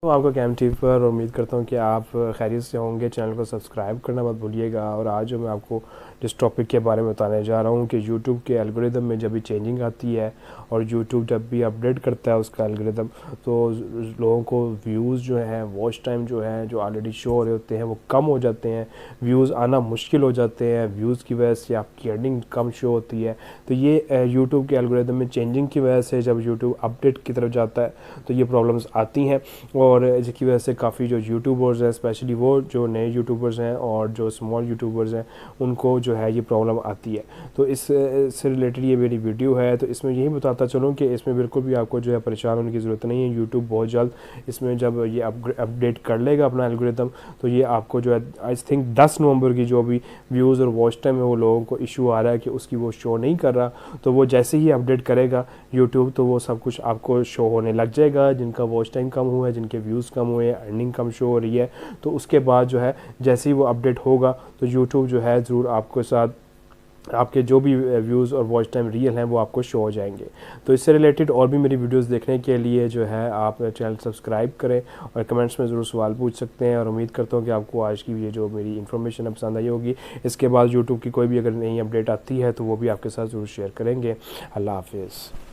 तो आपका cam TV पर उम्मीद करता हूँ कि आप खैरियत से होंगे। चैनल को सब्सक्राइब करना मत भूलिएगा। और आज जो मैं आपको जिस टॉपिक के बारे में बताने जा रहा हूँ कि यूट्यूब के एल्गोरिदम में जब भी चेंजिंग आती है और यूट्यूब जब भी अपडेट करता है उसका एल्गोरिदम, तो लोगों को व्यूज़ जो हैं, वॉच टाइम जो है, जो ऑलरेडी शो हो रहे होते हैं वो कम हो जाते हैं, व्यूज़ आना मुश्किल हो जाते हैं। व्यूज़ की वजह से आपकी अर्निंग कम शो होती है। तो ये यूट्यूब के एल्गोरिदम में चेंजिंग की वजह से जब यूट्यूब अपडेट की तरफ जाता है तो ये प्रॉब्लम्स आती हैं। और जिसकी वजह से काफ़ी जो यूट्यूबर्स हैं, स्पेशली वो जो नए यूट्यूबर्स हैं और जो स्मॉल यूट्यूबर्स हैं, उनको जो है ये प्रॉब्लम आती है। तो इससे रिलेटेड ये मेरी वीडियो है। तो इसमें यही बताता चलूँ कि इसमें बिल्कुल भी आपको जो है परेशान होने की ज़रूरत नहीं है। यूट्यूब बहुत जल्द इसमें जब ये अपडेट कर लेगा अपना एल्गोरिदम, तो ये आपको जो है आई थिंक 10 नवंबर की जो भी व्यूज़ और वॉच टाइम है वो लोगों को इशू आ रहा है कि उसकी वो शो नहीं कर रहा। तो वो जैसे ही अपडेट करेगा यूट्यूब, तो वो सब कुछ आपको शो होने लग जाएगा। जिनका वॉच टाइम कम हुआ है, जिनके व्यूज़ कम हुए हैं, अर्निंग कम शो हो रही है, तो उसके बाद जो है जैसे ही वो अपडेट होगा तो यूट्यूब जो है ज़रूर आपके साथ आपके जो भी व्यूज़ और वॉच टाइम रियल हैं वो आपको शो हो जाएंगे। तो इससे रिलेटेड और भी मेरी वीडियोस देखने के लिए जो है आप चैनल सब्सक्राइब करें और कमेंट्स में ज़रूर सवाल पूछ सकते हैं। और उम्मीद करता हूँ कि आपको आज की ये जो मेरी इन्फॉर्मेशन है पसंद आई होगी। इसके बाद यूट्यूब की कोई भी अगर नई अपडेट आती है तो वो भी आपके साथ ज़रूर शेयर करेंगे। अल्लाह हाफिज़।